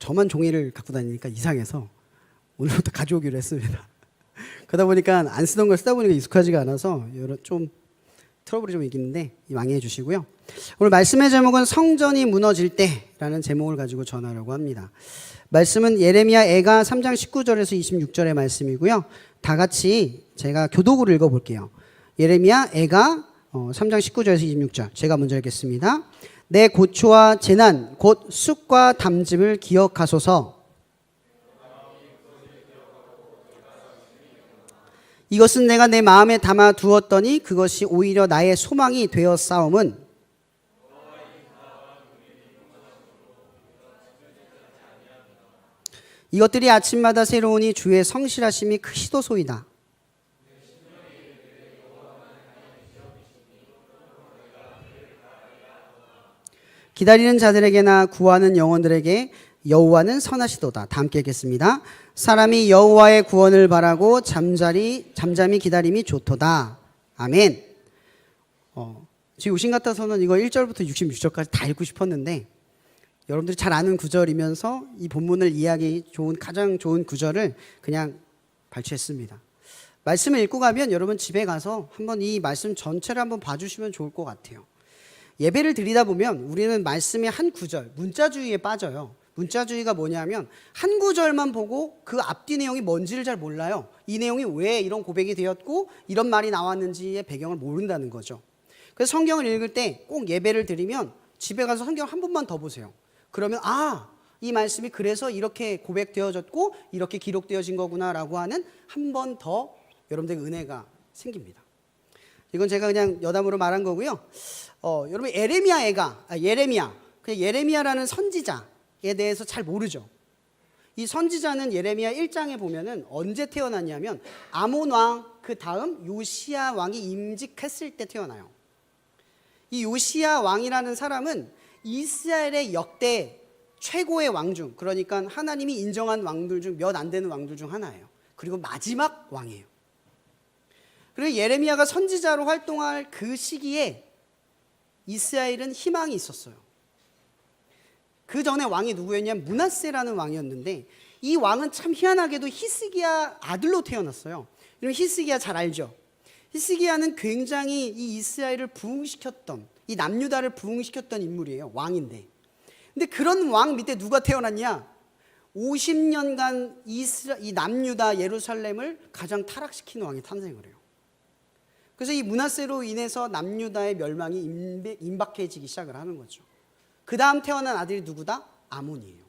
저만 종이를 갖고 다니니까 이상해서 오늘부터 가져오기로 했습니다. 그러다 보니까 안 쓰던 걸 쓰다 보니까 익숙하지가 않아서 여러 좀 트러블이 좀 있는데 양해해 주시고요. 오늘 말씀의 제목은 성전이 무너질 때라는 제목을 가지고 전하려고 합니다. 말씀은 예레미야 애가 3장 19절에서 26절의 말씀이고요. 다 같이 제가 교독으로 읽어볼게요. 예레미야 애가 3장 19절에서 26절 제가 먼저 읽겠습니다. 내 고초와 재난 곧 쑥과 담즙을 기억하소서. 이것은 내가 내 마음에 담아 두었더니 그것이 오히려 나의 소망이 되었사옴은 이것들이 아침마다 새로우니 주의 성실하심이 크시도소이다. 기다리는 자들에게나 구하는 영혼들에게 여호와는 선하시도다. 다 함께 읽겠습니다. 사람이 여호와의 구원을 바라고 잠잠히 기다림이 좋도다. 아멘. 지금 오신 같아서는 이거 1절부터 66절까지 다 읽고 싶었는데 여러분들이 잘 아는 구절이면서 이 본문을 이해하기 좋은 가장 좋은 구절을 그냥 발췌했습니다. 말씀을 읽고 가면 여러분 집에 가서 한번 이 말씀 전체를 한번 봐주시면 좋을 것 같아요. 예배를 드리다 보면 우리는 말씀의 한 구절, 문자주의에 빠져요. 문자주의가 뭐냐면 한 구절만 보고 그 앞뒤 내용이 뭔지를 잘 몰라요. 이 내용이 왜 이런 고백이 되었고 이런 말이 나왔는지의 배경을 모른다는 거죠. 그래서 성경을 읽을 때 꼭 예배를 드리면 집에 가서 성경 한 번만 더 보세요. 그러면 이 말씀이 그래서 이렇게 고백되어졌고 이렇게 기록되어진 거구나라고 하는 한 번 더 여러분들에게 은혜가 생깁니다. 이건 제가 그냥 여담으로 말한 거고요. 여러분 예레미야라는 선지자에 대해서 잘 모르죠. 이 선지자는 예레미야 1장에 보면은 언제 태어났냐면 아몬 왕 그 다음 요시야 왕이 임직했을 때 태어나요. 이 요시야 왕이라는 사람은 이스라엘의 역대 최고의 왕 중, 그러니까 하나님이 인정한 왕들 중 몇 안 되는 왕들 중 하나예요. 그리고 마지막 왕이에요. 그리고 예레미야가 선지자로 활동할 그 시기에 이스라엘은 희망이 있었어요. 그 전에 왕이 누구였냐면 므낫세라는 왕이었는데 이 왕은 참 희한하게도 히스기야 아들로 태어났어요. 여러분 히스기야 잘 알죠? 히스기야는 굉장히 이 이스라엘을 부흥시켰던, 이 남유다를 부흥시켰던 인물이에요. 왕인데. 근데 그런 왕 밑에 누가 태어났냐? 50년간 이 남유다 예루살렘을 가장 타락시킨 왕이 탄생을 해요. 그래서 이 므낫세로 인해서 남유다의 멸망이 임박해지기 시작을 하는 거죠. 그 다음 태어난 아들이 누구다? 아몬이에요.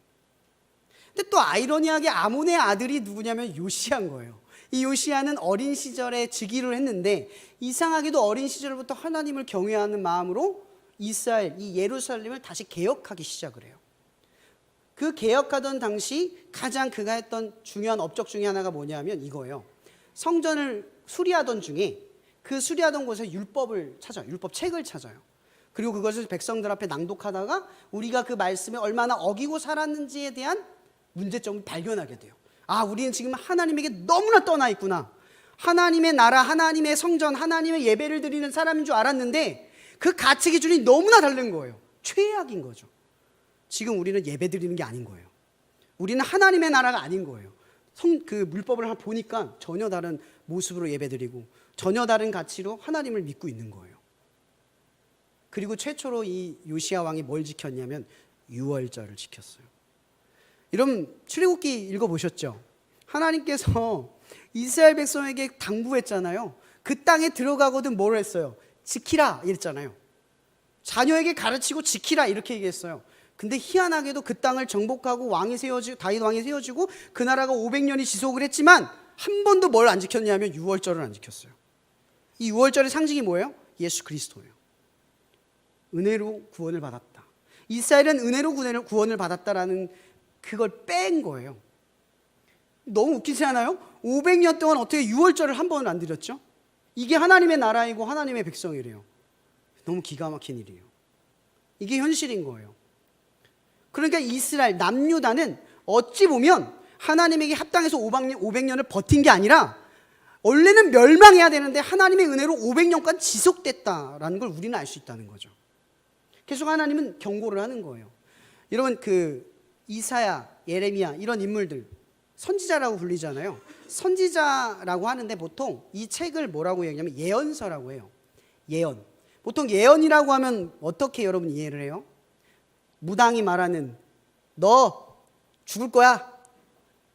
근데 또 아이러니하게 아몬의 아들이 누구냐면 요시야인 거예요. 이 요시야는 어린 시절에 즉위를 했는데 이상하게도 어린 시절부터 하나님을 경외하는 마음으로 이스라엘, 이 예루살렘을 다시 개혁하기 시작을 해요. 그 개혁하던 당시 가장 그가 했던 중요한 업적 중에 하나가 뭐냐면 이거예요. 성전을 수리하던 중에 그 수리하던 곳에 율법을 찾아요. 율법책을 찾아요. 그리고 그것을 백성들 앞에 낭독하다가 우리가 그 말씀에 얼마나 어기고 살았는지에 대한 문제점을 발견하게 돼요. 우리는 지금 하나님에게 너무나 떠나 있구나. 하나님의 나라, 하나님의 성전, 하나님의 예배를 드리는 사람인 줄 알았는데 그 가치 기준이 너무나 다른 거예요. 최악인 거죠. 지금 우리는 예배 드리는 게 아닌 거예요. 우리는 하나님의 나라가 아닌 거예요. 그 물법을 보니까 전혀 다른 모습으로 예배 드리고 전혀 다른 가치로 하나님을 믿고 있는 거예요. 그리고 최초로 이 요시야 왕이 뭘 지켰냐면 유월절을 지켰어요. 여러분 출애굽기 읽어보셨죠? 하나님께서 이스라엘 백성에게 당부했잖아요. 그 땅에 들어가거든 뭘 했어요? 지키라 이랬잖아요. 자녀에게 가르치고 지키라 이렇게 얘기했어요. 근데 희한하게도 그 땅을 정복하고 다윗 왕이 세워지고 그 나라가 500년이 지속을 했지만 한 번도 뭘 안 지켰냐면 유월절을 안 지켰어요. 이 유월절의 상징이 뭐예요? 예수 그리스도예요. 은혜로 구원을 받았다. 이스라엘은 은혜로 구원을 받았다라는 그걸 뺀 거예요. 너무 웃기지 않아요? 500년 동안 어떻게 유월절을 한 번을 안 드렸죠? 이게 하나님의 나라이고 하나님의 백성이래요. 너무 기가 막힌 일이에요. 이게 현실인 거예요. 그러니까 이스라엘, 남유다는 어찌 보면 하나님에게 합당해서 500년을 버틴 게 아니라 원래는 멸망해야 되는데 하나님의 은혜로 500년간 지속됐다라는 걸 우리는 알 수 있다는 거죠. 계속 하나님은 경고를 하는 거예요. 여러분 이사야, 예레미야 이런 인물들 선지자라고 불리잖아요. 선지자라고 하는데 보통 이 책을 뭐라고 얘기하냐면 예언서라고 해요. 예언. 보통 예언이라고 하면 어떻게 여러분 이해를 해요? 무당이 말하는 너 죽을 거야.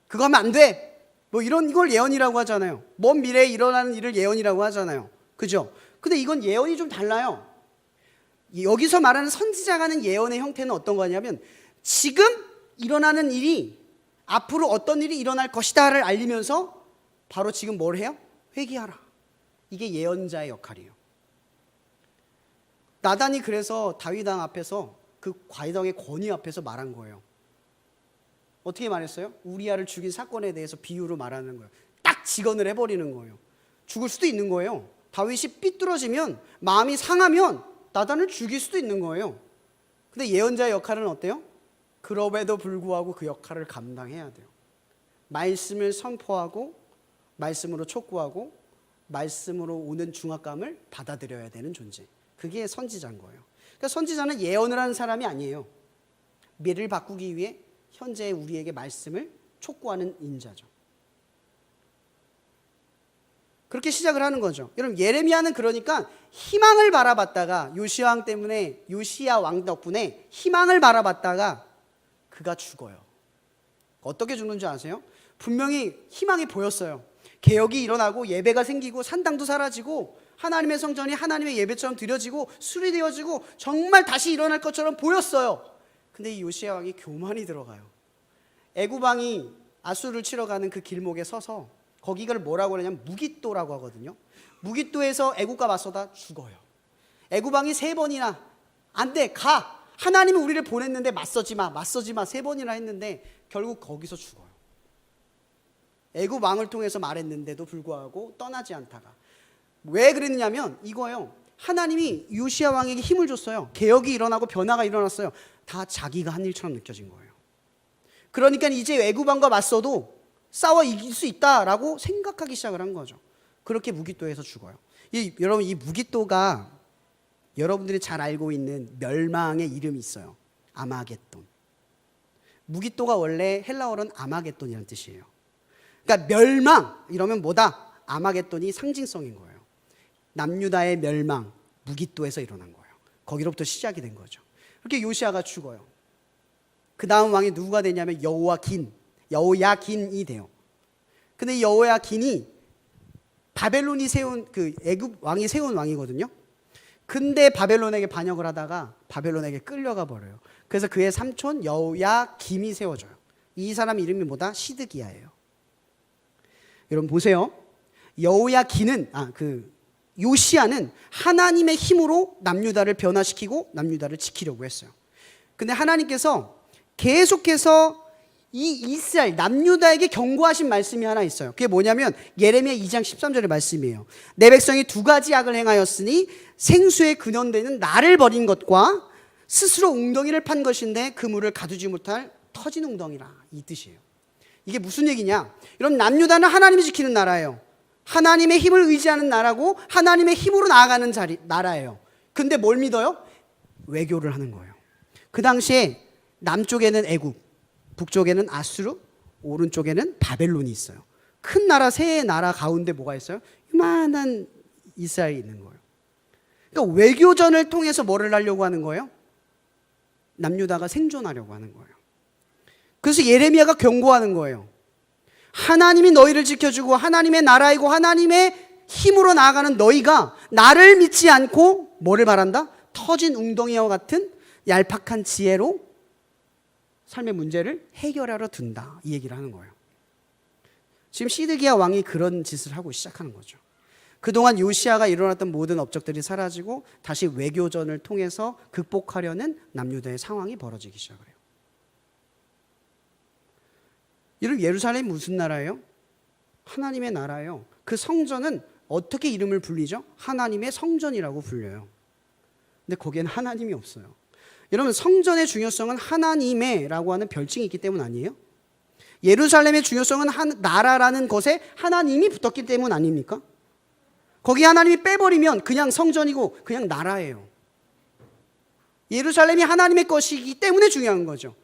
그거 하면 안 돼. 뭐 이런 걸 예언이라고 하잖아요. 먼 미래에 일어나는 일을 예언이라고 하잖아요. 그죠? 근데 이건 예언이 좀 달라요. 여기서 말하는 선지자가 하는 예언의 형태는 어떤 거냐면 지금 일어나는 일이 앞으로 어떤 일이 일어날 것이다를 알리면서 바로 지금 뭘 해요? 회개하라. 이게 예언자의 역할이에요. 나단이 그래서 다윗 왕 앞에서 그 과이당의 권위 앞에서 말한 거예요. 어떻게 말했어요? 우리아를 죽인 사건에 대해서 비유로 말하는 거예요. 딱 직언을 해버리는 거예요. 죽을 수도 있는 거예요. 다윗이 삐뚤어지면 마음이 상하면 나단을 죽일 수도 있는 거예요. 근데 예언자의 역할은 어때요? 그럼에도 불구하고 그 역할을 감당해야 돼요. 말씀을 선포하고 말씀으로 촉구하고 말씀으로 오는 중압감을 받아들여야 되는 존재. 그게 선지자인 거예요. 그러니까 선지자는 예언을 하는 사람이 아니에요. 미래를 바꾸기 위해 현재 우리에게 말씀을 촉구하는 인자죠. 그렇게 시작을 하는 거죠. 여러분 예레미야는 그러니까 희망을 바라봤다가 요시야 왕 덕분에 희망을 바라봤다가 그가 죽어요. 어떻게 죽는 줄 아세요? 분명히 희망이 보였어요. 개혁이 일어나고 예배가 생기고 산당도 사라지고 하나님의 성전이 하나님의 예배처럼 드려지고 수리되어지고 정말 다시 일어날 것처럼 보였어요. 근데 이 요시야 왕이 교만이 들어가요. 애굽 왕이 아수르를 치러 가는 그 길목에 서서 거기를 뭐라고 그러냐면 무깃도라고 하거든요. 무깃도에서 애굽과 맞서다 죽어요. 애굽 왕이 3번이나 안 돼, 가. 하나님은 우리를 보냈는데 맞서지 마 3번이나 했는데 결국 거기서 죽어요. 애굽 왕을 통해서 말했는데도 불구하고 떠나지 않다가. 왜 그랬냐면 이거예요. 하나님이 요시야 왕에게 힘을 줬어요. 개혁이 일어나고 변화가 일어났어요. 다 자기가 한 일처럼 느껴진 거예요. 그러니까 이제 애굽 왕과 맞서도 싸워 이길 수 있다라고 생각하기 시작을 한 거죠. 그렇게 무깃도에서 죽어요. 여러분 이 무깃도가 여러분들이 잘 알고 있는 멸망의 이름이 있어요. 아마겟돈. 무깃도가 원래 헬라어로는 아마겟돈이라는 뜻이에요. 그러니까 멸망 이러면 뭐다? 아마겟돈이 상징성인 거예요. 남유다의 멸망, 무깃도에서 일어난 거예요. 거기로부터 시작이 된 거죠. 그렇게 요시야가 죽어요. 그 다음 왕이 누구가 되냐면 여호야긴이 돼요. 근데 이 여호야긴이 바벨론이 세운 그 애굽 왕이 세운 왕이거든요. 근데 바벨론에게 반역을 하다가 바벨론에게 끌려가 버려요. 그래서 그의 삼촌 여호야김이 세워져요. 이 사람 이름이 뭐다? 시드기야예요. 여러분 보세요. 여호야긴은 요시야는 하나님의 힘으로 남유다를 변화시키고 남유다를 지키려고 했어요. 근데 하나님께서 계속해서 이 이스라엘 남유다에게 경고하신 말씀이 하나 있어요. 그게 뭐냐면 예레미야 2장 13절의 말씀이에요. 내 백성이 2가지 악을 행하였으니 생수에 근원되는 나를 버린 것과 스스로 웅덩이를 판 것인데 그 물을 가두지 못할 터진 웅덩이라, 이 뜻이에요. 이게 무슨 얘기냐? 여러분 남유다는 하나님이 지키는 나라예요. 하나님의 힘을 의지하는 나라고 하나님의 힘으로 나아가는 나라예요. 근데 뭘 믿어요? 외교를 하는 거예요. 그 당시에 남쪽에는 애굽, 북쪽에는 아수르, 오른쪽에는 바벨론이 있어요. 큰 나라, 세 나라 가운데 뭐가 있어요? 요만한 이스라엘이 있는 거예요. 그러니까 외교전을 통해서 뭐를 하려고 하는 거예요? 남유다가 생존하려고 하는 거예요. 그래서 예레미야가 경고하는 거예요. 하나님이 너희를 지켜주고 하나님의 나라이고 하나님의 힘으로 나아가는 너희가 나를 믿지 않고 뭐를 바란다? 터진 웅덩이와 같은 얄팍한 지혜로 삶의 문제를 해결하러 든다, 이 얘기를 하는 거예요. 지금 시드기야 왕이 그런 짓을 하고 시작하는 거죠. 그동안 요시야가 일어났던 모든 업적들이 사라지고 다시 외교전을 통해서 극복하려는 남유다의 상황이 벌어지기 시작을 해요. 이런 예루살렘이 무슨 나라예요? 하나님의 나라예요. 그 성전은 어떻게 이름을 불리죠? 하나님의 성전이라고 불려요. 근데 거기에는 하나님이 없어요. 여러분 성전의 중요성은 하나님의 라고 하는 별칭이 있기 때문 아니에요? 예루살렘의 중요성은 나라라는 것에 하나님이 붙었기 때문 아닙니까? 거기 하나님이 빼버리면 그냥 성전이고 그냥 나라예요. 예루살렘이 하나님의 것이기 때문에 중요한 거죠.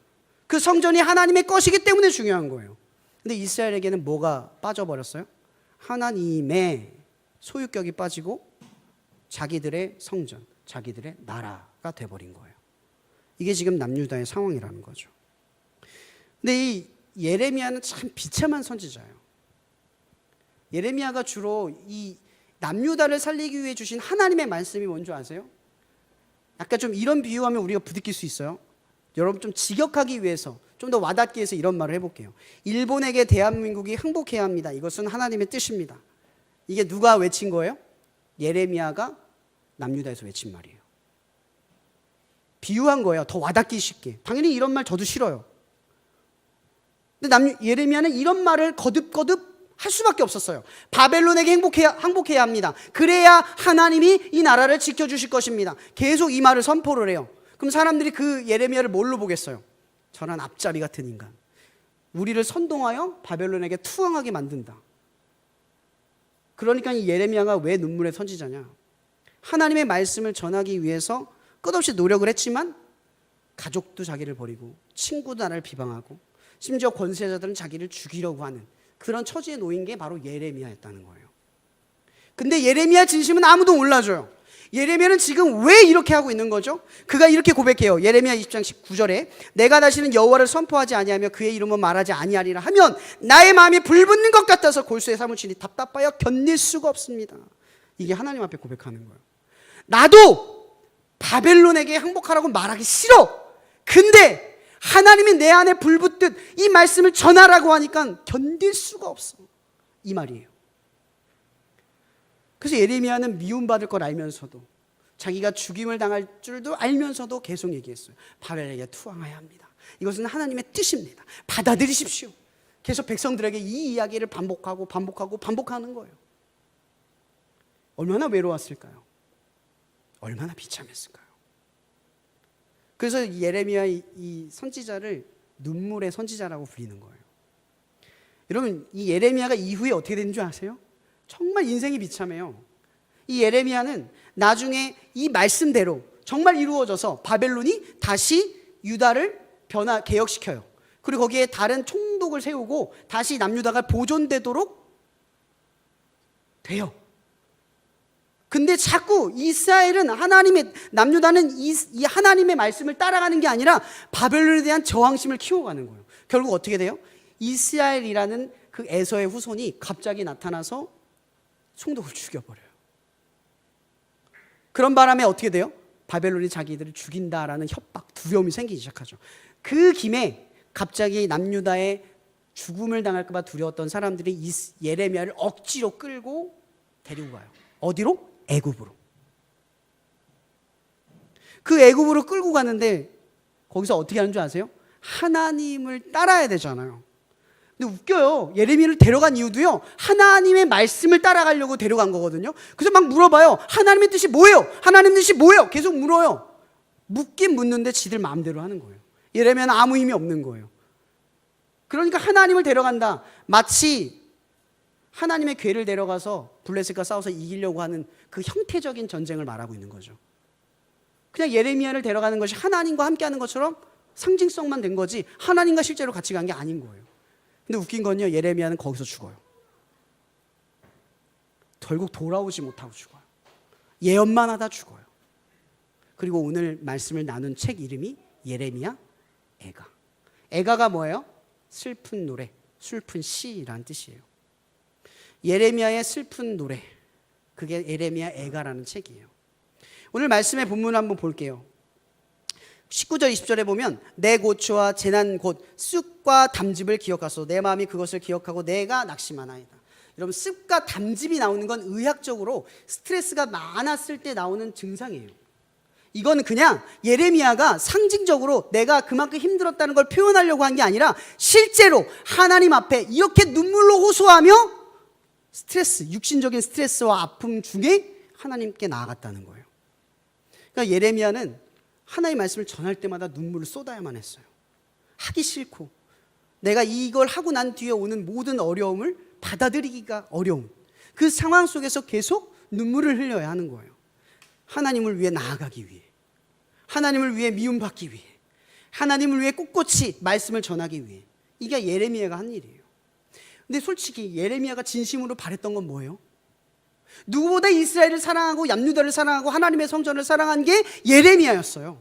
그 성전이 하나님의 것이기 때문에 중요한 거예요. 근데 이스라엘에게는 뭐가 빠져버렸어요? 하나님의 소유격이 빠지고 자기들의 성전, 자기들의 나라가 돼버린 거예요. 이게 지금 남유다의 상황이라는 거죠. 근데 이 예레미야는 참 비참한 선지자예요. 예레미야가 주로 이 남유다를 살리기 위해 주신 하나님의 말씀이 뭔지 아세요? 약간 좀 이런 비유하면 우리가 부딪힐 수 있어요. 여러분 좀 직역하기 위해서, 좀 더 와닿기 위해서 이런 말을 해볼게요. 일본에게 대한민국이 항복해야 합니다. 이것은 하나님의 뜻입니다. 이게 누가 외친 거예요? 예레미야가 남유다에서 외친 말이에요. 비유한 거예요. 더 와닿기 쉽게. 당연히 이런 말 저도 싫어요. 근데 예레미야는 이런 말을 거듭거듭 할 수밖에 없었어요. 바벨론에게 항복해야 합니다. 그래야 하나님이 이 나라를 지켜주실 것입니다. 계속 이 말을 선포를 해요. 그럼 사람들이 그 예레미야를 뭘로 보겠어요? 저런 앞잡이 같은 인간, 우리를 선동하여 바벨론에게 투항하게 만든다. 그러니까 이 예레미야가 왜 눈물의 선지자냐? 하나님의 말씀을 전하기 위해서 끝없이 노력을 했지만 가족도 자기를 버리고 친구도 나를 비방하고 심지어 권세자들은 자기를 죽이려고 하는 그런 처지에 놓인 게 바로 예레미야였다는 거예요. 근데 예레미야 진심은 아무도 몰라줘요. 예레미야는 지금 왜 이렇게 하고 있는 거죠? 그가 이렇게 고백해요. 예레미야 20장 19절에 내가 다시는 여호와를 선포하지 아니하며 그의 이름은 말하지 아니하리라 하면 나의 마음이 불붙는 것 같아서 골수에 사무치니 답답하여 견딜 수가 없습니다. 이게 하나님 앞에 고백하는 거예요. 나도 바벨론에게 항복하라고 말하기 싫어. 근데 하나님이 내 안에 불붙듯 이 말씀을 전하라고 하니까 견딜 수가 없어. 이 말이에요. 그래서 예레미야는 미움받을 걸 알면서도, 자기가 죽임을 당할 줄도 알면서도 계속 얘기했어요. 바벨에게 투항해야 합니다. 이것은 하나님의 뜻입니다. 받아들이십시오. 계속 백성들에게 이 이야기를 반복하는 거예요. 얼마나 외로웠을까요? 얼마나 비참했을까요? 그래서 예레미야 이 선지자를 눈물의 선지자라고 불리는 거예요. 여러분, 이 예레미야가 이후에 어떻게 되는 줄 아세요? 정말 인생이 비참해요. 이 예레미야는 나중에 이 말씀대로 정말 이루어져서 바벨론이 다시 유다를 개혁시켜요. 그리고 거기에 다른 총독을 세우고 다시 남유다가 보존되도록 돼요. 근데 자꾸 이스라엘은 남유다는 이 하나님의 말씀을 따라가는 게 아니라 바벨론에 대한 저항심을 키워가는 거예요. 결국 어떻게 돼요? 이스라엘이라는 그 에서의 후손이 갑자기 나타나서 총독을 죽여버려요. 그런 바람에 어떻게 돼요? 바벨론이 자기들을 죽인다라는 협박, 두려움이 생기기 시작하죠. 그 김에 갑자기 남유다의 죽음을 당할까 봐 두려웠던 사람들이 예레미야를 억지로 끌고 데리고 가요. 어디로? 애굽으로. 그 애굽으로 끌고 가는데 거기서 어떻게 하는 줄 아세요? 하나님을 따라야 되잖아요. 근데 웃겨요. 예레미야를 데려간 이유도요, 하나님의 말씀을 따라가려고 데려간 거거든요. 그래서 막 물어봐요. 하나님의 뜻이 뭐예요? 하나님의 뜻이 뭐예요? 계속 물어요. 묻긴 묻는데 지들 마음대로 하는 거예요. 예레미야는 아무 힘이 없는 거예요. 그러니까 하나님을 데려간다, 마치 하나님의 괴를 데려가서 블레셋과 싸워서 이기려고 하는 그 형태적인 전쟁을 말하고 있는 거죠. 그냥 예레미야를 데려가는 것이 하나님과 함께하는 것처럼 상징성만 된 거지 하나님과 실제로 같이 간 게 아닌 거예요. 근데 웃긴 건요, 예레미야는 거기서 죽어요. 결국 돌아오지 못하고 죽어요. 예언만 하다 죽어요. 그리고 오늘 말씀을 나눈 책 이름이 예레미야 애가. 애가가 뭐예요? 슬픈 노래, 슬픈 시라는 뜻이에요. 예레미야의 슬픈 노래, 그게 예레미야 애가라는 책이에요. 오늘 말씀의 본문을 한번 볼게요. 19절 20절에 보면 내 고초와 재난 곧 쑥과 담즙을 기억하소. 내 마음이 그것을 기억하고 내가 낙심하나이다. 여러분, 쑥과 담즙이 나오는 건 의학적으로 스트레스가 많았을 때 나오는 증상이에요. 이건 그냥 예레미야가 상징적으로 내가 그만큼 힘들었다는 걸 표현하려고 한 게 아니라 실제로 하나님 앞에 이렇게 눈물로 호소하며 스트레스, 육신적인 스트레스와 아픔 중에 하나님께 나아갔다는 거예요. 그러니까 예레미야는 하나님의 말씀을 전할 때마다 눈물을 쏟아야만 했어요. 하기 싫고 내가 이걸 하고 난 뒤에 오는 모든 어려움을 받아들이기가 어려운 그 상황 속에서 계속 눈물을 흘려야 하는 거예요. 하나님을 위해 나아가기 위해, 하나님을 위해 미움받기 위해, 하나님을 위해 꿋꿋이 말씀을 전하기 위해. 이게 예레미야가 한 일이에요. 근데 솔직히 예레미야가 진심으로 바랬던 건 뭐예요? 누구보다 이스라엘을 사랑하고 남유다를 사랑하고 하나님의 성전을 사랑한 게 예레미야였어요.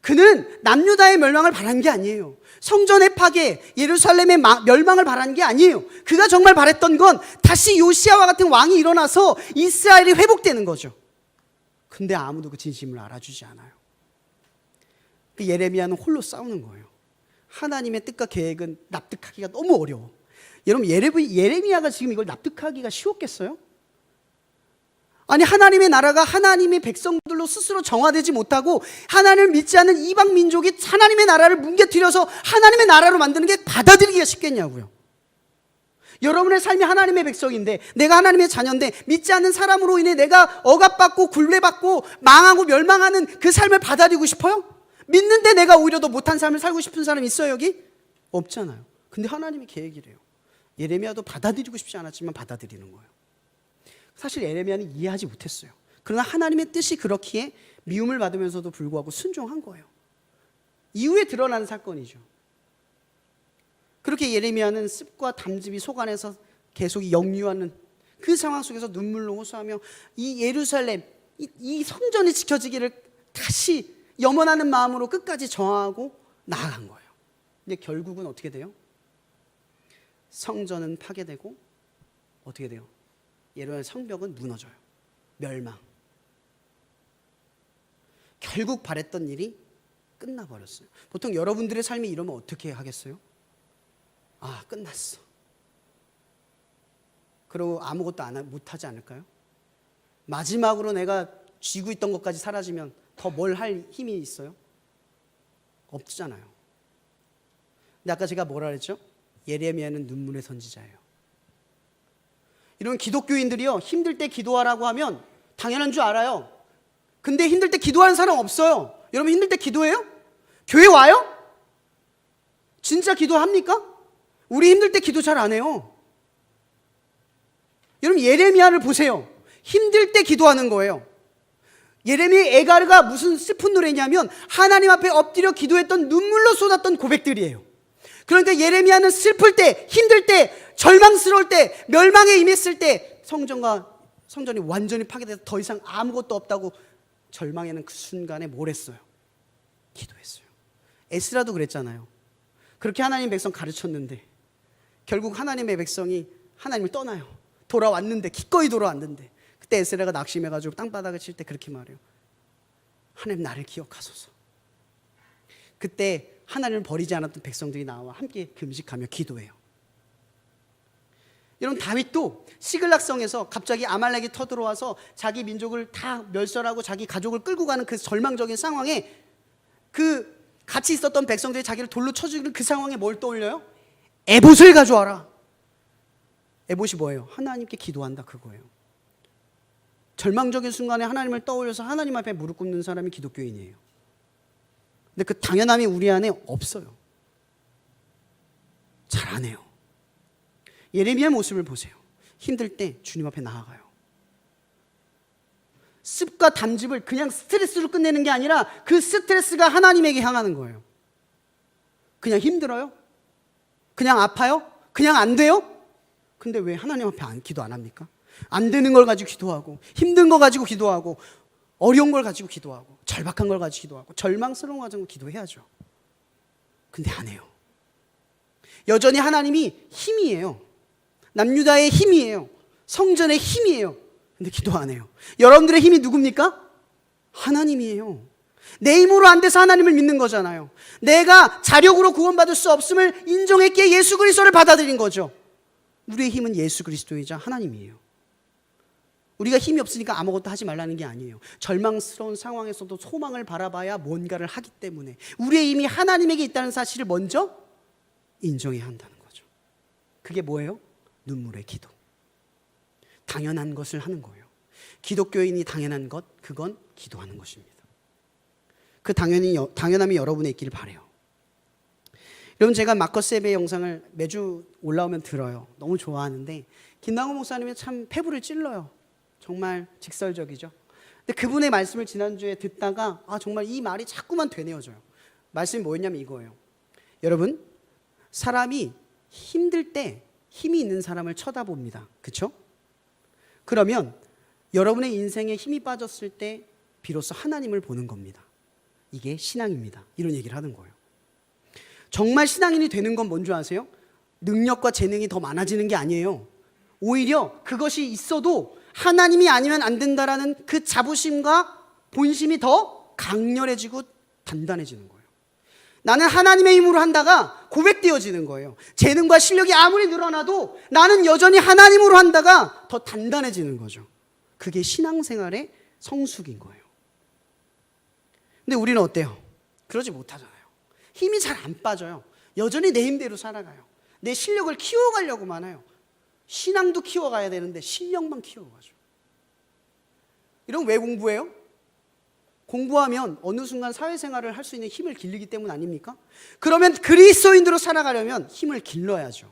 그는 남유다의 멸망을 바란 게 아니에요. 성전의 파괴, 예루살렘의 멸망을 바란 게 아니에요. 그가 정말 바랬던 건 다시 요시아와 같은 왕이 일어나서 이스라엘이 회복되는 거죠. 근데 아무도 그 진심을 알아주지 않아요. 그 예레미야는 홀로 싸우는 거예요. 하나님의 뜻과 계획은 납득하기가 너무 어려워. 여러분, 예레미야가 지금 이걸 납득하기가 쉬웠겠어요? 아니, 하나님의 나라가 하나님의 백성들로 스스로 정화되지 못하고 하나님을 믿지 않는 이방 민족이 하나님의 나라를 뭉개뜨려서 하나님의 나라로 만드는 게 받아들이기가 쉽겠냐고요. 여러분의 삶이 하나님의 백성인데, 내가 하나님의 자녀인데, 믿지 않는 사람으로 인해 내가 억압받고 굴레받고 망하고 멸망하는 그 삶을 받아들이고 싶어요? 믿는데 내가 오히려 더 못한 삶을 살고 싶은 사람 있어요, 여기? 없잖아요. 근데 하나님의 계획이래요. 예레미야도 받아들이고 싶지 않았지만 받아들이는 거예요. 사실 예레미야는 이해하지 못했어요. 그러나 하나님의 뜻이 그렇기에 미움을 받으면서도 불구하고 순종한 거예요. 이후에 드러나는 사건이죠. 그렇게 예레미야는 습과 담즙이 속 안에서 계속 역류하는 그 상황 속에서 눈물로 호소하며 이 예루살렘, 이 성전이 지켜지기를 다시 염원하는 마음으로 끝까지 저항하고 나아간 거예요. 근데 결국은 어떻게 돼요? 성전은 파괴되고 어떻게 돼요? 예루살렘 성벽은 무너져요. 멸망. 결국 바랬던 일이 끝나버렸어요. 보통 여러분들의 삶이 이러면 어떻게 하겠어요? 아, 끝났어. 그리고 아무것도 못하지 않을까요? 마지막으로 내가 쥐고 있던 것까지 사라지면 더 뭘 할 힘이 있어요? 없잖아요. 근데 아까 제가 뭐라 그랬죠? 예레미야는 눈물의 선지자예요. 이런 기독교인들이요, 힘들 때 기도하라고 하면 당연한 줄 알아요. 근데 힘들 때 기도하는 사람 없어요. 여러분, 힘들 때 기도해요? 교회 와요? 진짜 기도합니까? 우리 힘들 때 기도 잘 안 해요. 여러분, 예레미야를 보세요. 힘들 때 기도하는 거예요. 예레미야 에가르가 무슨 슬픈 노래냐면 하나님 앞에 엎드려 기도했던 눈물로 쏟았던 고백들이에요. 그러니까 예레미야는 슬플 때, 힘들 때, 절망스러울 때, 멸망에 임했을 때 성전이 완전히 파괴돼서 더 이상 아무것도 없다고 절망하는 그 순간에 뭘 했어요? 기도했어요. 에스라도 그랬잖아요. 그렇게 하나님의 백성 가르쳤는데 결국 하나님의 백성이 하나님을 떠나요. 돌아왔는데, 기꺼이 돌아왔는데 그때 에스라가 낙심해가지고 땅바닥을 칠 때 그렇게 말해요. 하나님, 나를 기억하소서. 그때 하나님을 버리지 않았던 백성들이 나와 함께 금식하며 기도해요. 여러분, 다윗도 시글락성에서 갑자기 아말렉이 터들어와서 자기 민족을 다 멸절하고 자기 가족을 끌고 가는 그 절망적인 상황에 그 같이 있었던 백성들이 자기를 돌로 쳐 죽이는 그 상황에 뭘 떠올려요? 에봇을 가져와라. 에봇이 뭐예요? 하나님께 기도한다, 그거예요. 절망적인 순간에 하나님을 떠올려서 하나님 앞에 무릎 꿇는 사람이 기독교인이에요. 근데 그 당연함이 우리 안에 없어요. 잘 안 해요. 예레미야 모습을 보세요. 힘들 때 주님 앞에 나아가요. 습과 담즙을 그냥 스트레스로 끝내는 게 아니라 그 스트레스가 하나님에게 향하는 거예요. 그냥 힘들어요? 그냥 아파요? 그냥 안 돼요? 근데 왜 하나님 앞에 기도 안 합니까? 안 되는 걸 가지고 기도하고, 힘든 거 가지고 기도하고, 어려운 걸 가지고 기도하고, 절박한 걸 가지고 기도하고, 절망스러운 거 가지고 기도해야죠. 근데 안 해요. 여전히 하나님이 힘이에요. 남유다의 힘이에요. 성전의 힘이에요. 근데 기도 안 해요. 여러분들의 힘이 누굽니까? 하나님이에요. 내 힘으로 안 돼서 하나님을 믿는 거잖아요. 내가 자력으로 구원받을 수 없음을 인정했기에 예수 그리스도를 받아들인 거죠. 우리의 힘은 예수 그리스도이자 하나님이에요. 우리가 힘이 없으니까 아무것도 하지 말라는 게 아니에요. 절망스러운 상황에서도 소망을 바라봐야 뭔가를 하기 때문에 우리의 힘이 하나님에게 있다는 사실을 먼저 인정해야 한다는 거죠. 그게 뭐예요? 눈물의 기도. 당연한 것을 하는 거예요. 기독교인이 당연한 것, 그건 기도하는 것입니다. 그 당연함이 여러분에 있기를 바라요. 여러분, 제가 마커스 예배 영상을 매주 올라오면 들어요. 너무 좋아하는데 김남호 목사님이 참 패부를 찔러요. 정말 직설적이죠. 근데 그분의 말씀을 지난주에 듣다가 정말 이 말이 자꾸만 되뇌어져요. 말씀이 뭐였냐면 이거예요. 여러분, 사람이 힘들 때 힘이 있는 사람을 쳐다봅니다. 그렇죠? 그러면 여러분의 인생에 힘이 빠졌을 때 비로소 하나님을 보는 겁니다. 이게 신앙입니다. 이런 얘기를 하는 거예요. 정말 신앙인이 되는 건 뭔지 아세요? 능력과 재능이 더 많아지는 게 아니에요. 오히려 그것이 있어도 하나님이 아니면 안 된다라는 그 자부심과 본심이 더 강렬해지고 단단해지는 거예요. 나는 하나님의 힘으로 한다가 고백되어지는 거예요. 재능과 실력이 아무리 늘어나도 나는 여전히 하나님으로 한다가 더 단단해지는 거죠. 그게 신앙생활의 성숙인 거예요. 근데 우리는 어때요? 그러지 못하잖아요. 힘이 잘 안 빠져요. 여전히 내 힘대로 살아가요. 내 실력을 키워가려고만 해요. 신앙도 키워가야 되는데 실력만 키워가죠. 이런 왜 공부해요? 공부하면 어느 순간 사회생활을 할 수 있는 힘을 길르기 때문 아닙니까? 그러면 그리스도인으로 살아가려면 힘을 길러야죠.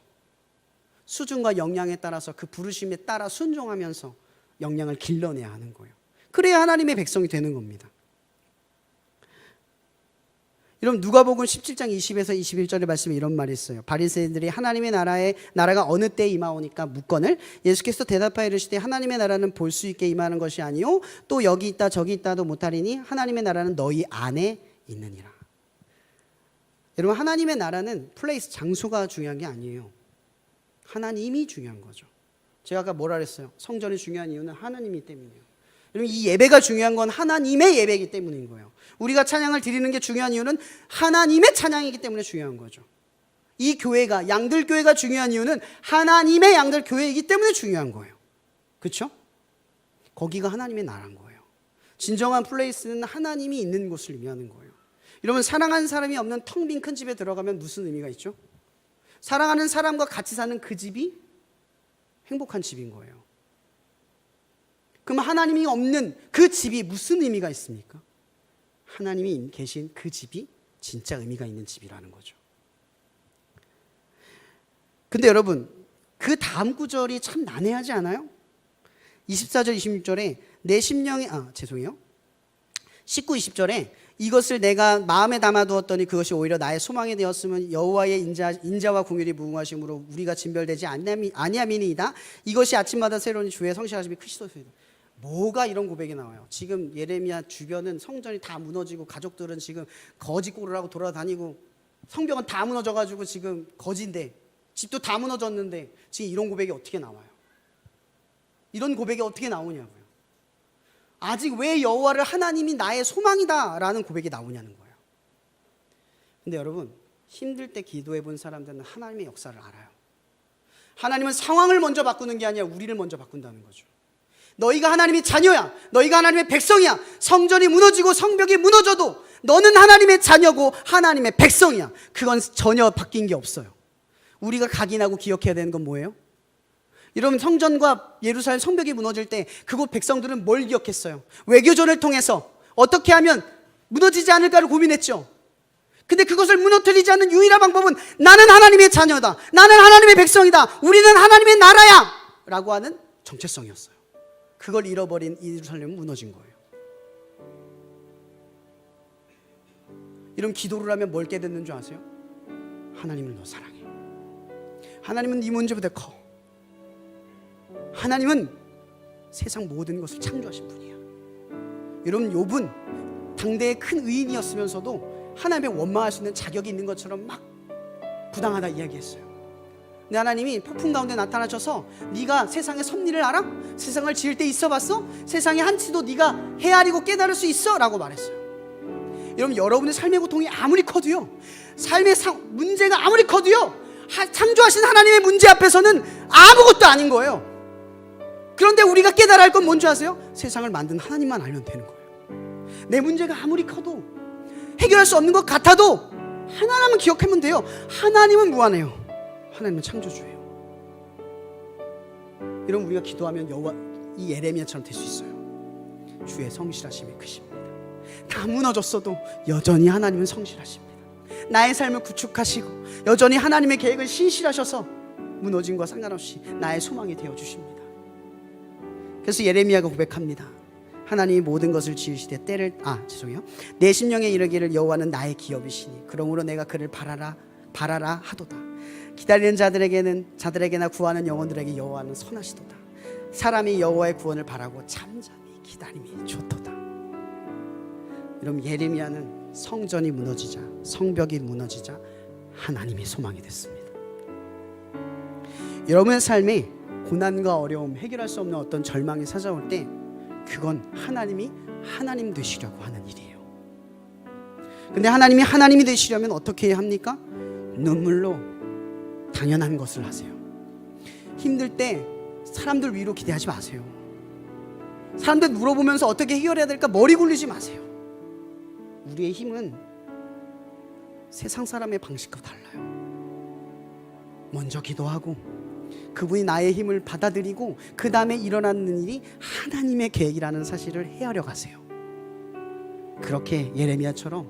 수준과 역량에 따라서 그 부르심에 따라 순종하면서 역량을 길러내야 하는 거예요. 그래야 하나님의 백성이 되는 겁니다. 여러분, 누가복음 17장 20에서 21절의 말씀에 이런 말이 있어요. 바리새인들이 하나님의 나라가 어느 때에 임하오니까 묻거늘 예수께서 대답하여 이르시되 하나님의 나라는 볼 수 있게 임하는 것이 아니요 또 여기 있다 저기 있다도 못하리니 하나님의 나라는 너희 안에 있느니라. 여러분, 하나님의 나라는 플레이스, 장소가 중요한 게 아니에요. 하나님이 중요한 거죠. 제가 아까 뭐라 그랬어요? 성전이 중요한 이유는 하나님이 때문이에요. 여러분, 이 예배가 중요한 건 하나님의 예배이기 때문인 거예요. 우리가 찬양을 드리는 게 중요한 이유는 하나님의 찬양이기 때문에 중요한 거죠. 이 교회가, 양들교회가 중요한 이유는 하나님의 양들교회이기 때문에 중요한 거예요. 그렇죠? 거기가 하나님의 나라인 거예요. 진정한 플레이스는 하나님이 있는 곳을 의미하는 거예요. 여러분, 사랑하는 사람이 없는 텅 빈 큰 집에 들어가면 무슨 의미가 있죠? 사랑하는 사람과 같이 사는 그 집이 행복한 집인 거예요. 그럼 하나님이 없는 그 집이 무슨 의미가 있습니까? 하나님이 계신 그 집이 진짜 의미가 있는 집이라는 거죠. 근데 여러분, 그 다음 구절이 참 난해하지 않아요? 24절 26절에 내 심령이 19, 20절에 이것을 내가 마음에 담아두었더니 그것이 오히려 나의 소망이 되었으면 여호와의 인자와 공율이 무궁하심으로 우리가 진별되지 아니함이니이다. 이것이 아침마다 새로운 주의 성실하심이 크시도소이다. 뭐가 이런 고백이 나와요? 지금 예레미야 주변은 성전이 다 무너지고 가족들은 지금 거지 꼴을 하고 돌아다니고 성벽은 다 무너져가지고 지금 거지인데 집도 다 무너졌는데 지금 이런 고백이 어떻게 나와요? 이런 고백이 어떻게 나오냐고요. 아직 왜 여호와를 하나님이 나의 소망이다 라는 고백이 나오냐는 거예요. 근데 여러분, 힘들 때 기도해 본 사람들은 하나님의 역사를 알아요. 하나님은 상황을 먼저 바꾸는 게 아니라 우리를 먼저 바꾼다는 거죠. 너희가 하나님의 자녀야. 너희가 하나님의 백성이야. 성전이 무너지고 성벽이 무너져도 너는 하나님의 자녀고 하나님의 백성이야. 그건 전혀 바뀐 게 없어요. 우리가 각인하고 기억해야 되는 건 뭐예요? 여러분, 성전과 예루살렘 성벽이 무너질 때 그곳 백성들은 뭘 기억했어요? 외교전을 통해서 어떻게 하면 무너지지 않을까를 고민했죠. 근데 그것을 무너뜨리지 않는 유일한 방법은 나는 하나님의 자녀다. 나는 하나님의 백성이다. 우리는 하나님의 나라야. 라고 하는 정체성이었어요. 그걸 잃어버린 예루살렘은 무너진 거예요. 이런 기도를 하면 뭘 깨닫는 줄 아세요? 하나님은 너 사랑해. 하나님은 네 문제보다 커. 하나님은 세상 모든 것을 창조하신 분이야. 여러분, 욥은 당대의 큰 의인이었으면서도 하나님의 원망할 수 있는 자격이 있는 것처럼 막 부당하다 이야기했어요. 근데 하나님이 폭풍 가운데 나타나셔서 네가 세상의 섭리를 알아? 세상을 지을 때 있어봤어? 세상의 한치도 네가 헤아리고 깨달을 수 있어? 라고 말했어요. 여러분, 여러분의 삶의 고통이 아무리 커도요, 삶의 문제가 아무리 커도요, 창조하신 하나님의 문제 앞에서는 아무것도 아닌 거예요. 그런데 우리가 깨달아야 할 건 뭔지 아세요? 세상을 만든 하나님만 알면 되는 거예요. 내 문제가 아무리 커도 해결할 수 없는 것 같아도 하나님은 기억하면 돼요. 하나님은 무한해요. 하나님은 창조주예요. 여러분, 우리가 기도하면 이 예레미야처럼 될 수 있어요. 주의 성실하심이 크십니다. 다 무너졌어도 여전히 하나님은 성실하십니다. 나의 삶을 구축하시고 여전히 하나님의 계획을 신실하셔서 무너진 것과 상관없이 나의 소망이 되어주십니다. 그래서 예레미야가 고백합니다. 하나님이 모든 것을 지으시되 내 심령에 이르기를 여호와는 나의 기업이시니 그러므로 내가 그를 바라라 하도다. 기다리는 자들에게나 구하는 영혼들에게 여호와는 선하시도다. 사람이 여호와의 구원을 바라고 잠잠히 기다림이 좋도다. 여러분, 예레미야는 성전이 무너지자, 성벽이 무너지자 하나님이 소망이 됐습니다. 여러분의 삶에 고난과 어려움, 해결할 수 없는 어떤 절망이 찾아올 때 그건 하나님이 하나님 되시려고 하는 일이에요. 근데 하나님이 하나님이 되시려면 어떻게 해야 합니까? 눈물로 당연한 것을 하세요. 힘들 때 사람들 위로 기대하지 마세요. 사람들 물어보면서 어떻게 해결해야 될까 머리 굴리지 마세요. 우리의 힘은 세상 사람의 방식과 달라요. 먼저 기도하고 그분이 나의 힘을 받아들이고 그 다음에 일어나는 일이 하나님의 계획이라는 사실을 헤아려 가세요. 그렇게 예레미야처럼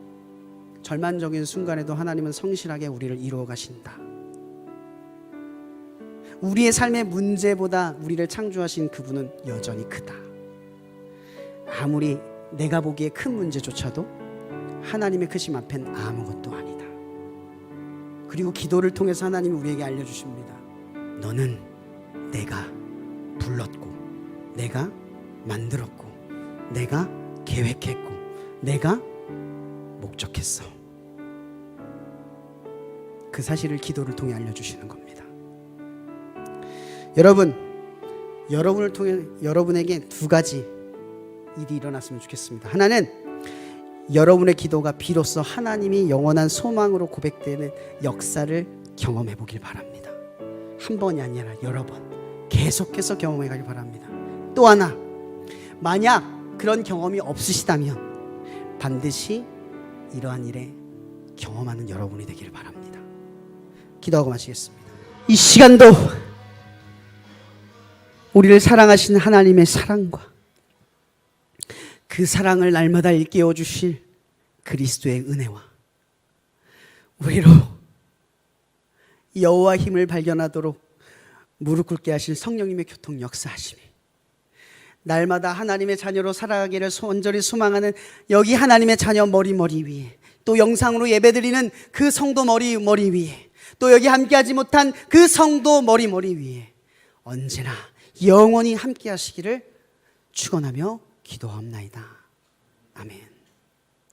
절망적인 순간에도 하나님은 성실하게 우리를 이루어 가신다. 우리의 삶의 문제보다 우리를 창조하신 그분은 여전히 크다. 아무리 내가 보기에 큰 문제조차도 하나님의 크심 앞엔 아무것도 아니다. 그리고 기도를 통해서 하나님이 우리에게 알려주십니다. 너는 내가 불렀고 내가 만들었고 내가 계획했고 내가 목적했어. 그 사실을 기도를 통해 알려주시는 겁니다. 여러분을 통해 여러분에게 두 가지 일이 일어났으면 좋겠습니다. 하나는 여러분의 기도가 비로소 하나님이 영원한 소망으로 고백되는 역사를 경험해 보길 바랍니다. 한 번이 아니라 여러 번 계속해서 경험해 가길 바랍니다. 또 하나, 만약 그런 경험이 없으시다면 반드시 이러한 일에 경험하는 여러분이 되기를 바랍니다. 기도하고 마치겠습니다. 이 시간도 우리를 사랑하신 하나님의 사랑과 그 사랑을 날마다 일깨워 주실 그리스도의 은혜와 우리로 여호와 힘을 발견하도록 무릎 꿇게 하실 성령님의 교통 역사하심이 날마다 하나님의 자녀로 살아가기를 온전히 소망하는 여기 하나님의 자녀 머리 위에, 또 영상으로 예배드리는 그 성도 머리 위에, 또 여기 함께하지 못한 그 성도 머리 위에 언제나 영원히 함께 하시기를 축원하며 기도합나이다. 아멘.